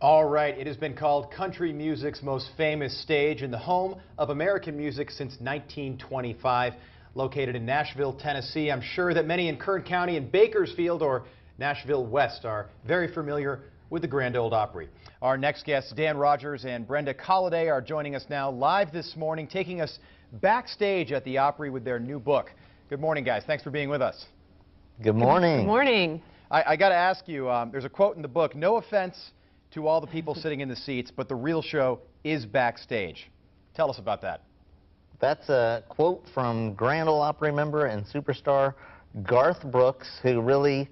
All right, it has been called country music's most famous stage and the home of American music since 1925. Located in Nashville, Tennessee, I'm sure that many in Kern County and Bakersfield or Nashville West are very familiar with the Grand Ol Opry. Our next guests, Dan Rogers and Brenda Colliday, are joining us now live this morning, taking us backstage at the Opry with their new book. Good morning, guys. Thanks for being with us. Good morning. Good morning. I got to ask you, there's a quote in the book, no offense to all the people sitting in the seats, but the real show is backstage. Tell us about that. That's a quote from Grand Ol Opry member and superstar Garth Brooks, who really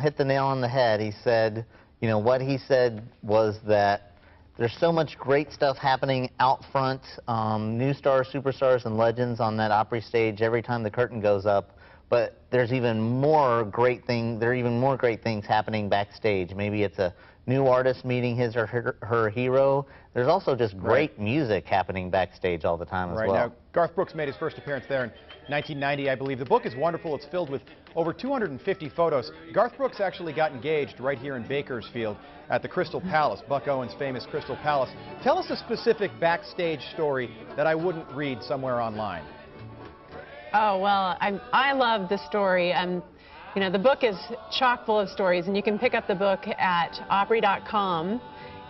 hit the nail on the head. He said, you know, what he said was that there's so much great stuff happening out front, new stars, superstars, and legends on that Opry stage every time the curtain goes up. But there's even more great things. There are even more great things happening backstage. Maybe it's a new artist meeting his or her hero. There's also just great music happening backstage all the time as well. Now, Garth Brooks made his first appearance there in 1990, I believe. The book is wonderful. It's filled with over 250 photos. Garth Brooks actually got engaged right here in Bakersfield at the Crystal Palace, Buck Owens' famous Crystal Palace. Tell us a specific backstage story that I wouldn't read somewhere online. Oh, well, I love the story. You know, the book is chock full of stories, and you can pick up the book at Opry.com.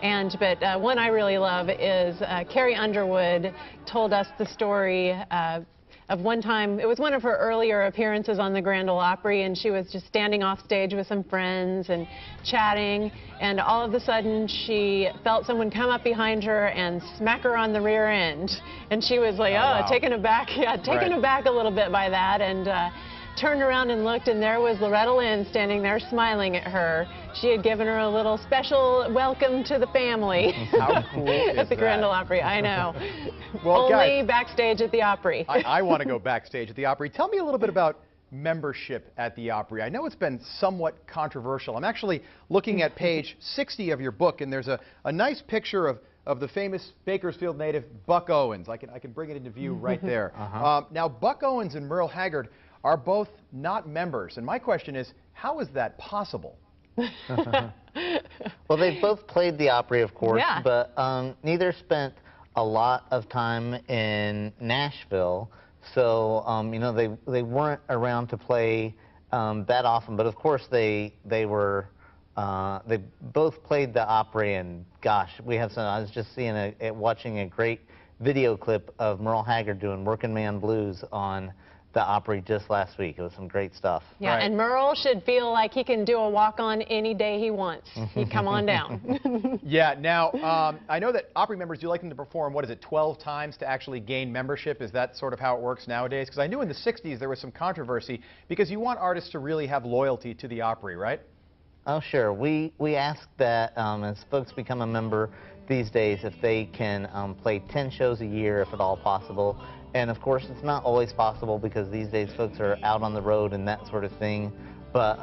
But one I really love is Carrie Underwood told us the story of one time. It was one of her earlier appearances on the Grand Ol Opry, and she was just standing off stage with some friends and chatting, and all of a sudden she felt someone come up behind her and smack her on the rear end, and she was like, wow. taken aback, taken aback a little bit by that, and turned around and looked, and there was Loretta Lynn standing there smiling at her. She had given her a little special welcome to the family. How cool is at the Grand Ol that? Opry, I know. Well, Only guys, backstage at the Opry. I want to go backstage at the Opry. Tell me a little bit about membership at the Opry. I know it's been somewhat controversial. I'm actually looking at page 60 of your book, and there's a nice picture of the famous Bakersfield native Buck Owens. I can bring it into view right there. Now, Buck Owens and Merle Haggard are both not members, and my question is, how is that possible? Well, they've both played the Opry, of course, Yeah. but neither spent a lot of time in Nashville, so you know, they weren't around to play that often. But of course, they both played the Opry, and gosh, we have some. I was just watching a great video clip of Merle Haggard doing "Working Man Blues" on the Opry just last week. It was some great stuff. Yeah, and Merle should feel like he can do a walk-on any day he wants. He come on down. Yeah, now, I know that Opry members do like them to perform, 12 times to actually gain membership? Is that sort of how it works nowadays? Because I knew in the 60s there was some controversy because you want artists to really have loyalty to the Opry, right? Oh, sure. We ask that as folks become a member these days, if they can play 10 shows a year, if at all possible. And of course, it's not always possible because these days folks are out on the road and that sort of thing. But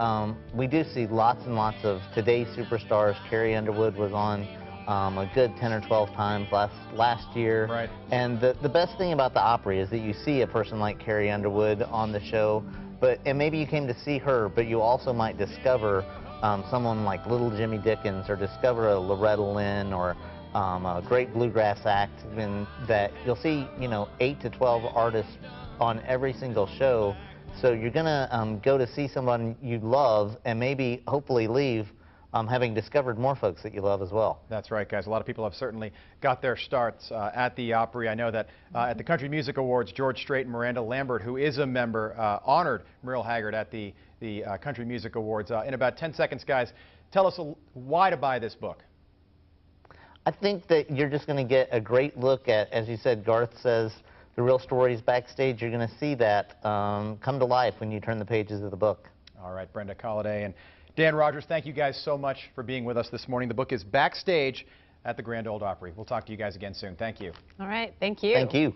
we do see lots and lots of today's superstars. Carrie Underwood was on a good 10 or 12 times last year. Right. And the best thing about the Opry is that you see a person like Carrie Underwood on the show, and maybe you came to see her, but you also might discover someone like Little Jimmy Dickens, or discover a Loretta Lynn, or a great bluegrass act, and that you'll see, you know, 8 to 12 artists on every single show. So you're gonna go to see someone you love, and maybe hopefully leave having discovered more folks that you love as well. That's right, guys. A lot of people have certainly got their starts at the Opry. I know that at the Country Music Awards, George Strait and Miranda Lambert, who is a member, honored Merle Haggard at the Country Music Awards. In about 10 seconds, guys, tell us why to buy this book. I think that you're just going to get a great look at, as you said, Garth says, the real stories backstage. You're going to see that come to life when you turn the pages of the book. All right, Brenda Colliday and Dan Rogers, thank you guys so much for being with us this morning. The book is Backstage at the Grand Ol Opry. We'll talk to you guys again soon. Thank you. All right, thank you. Thank you.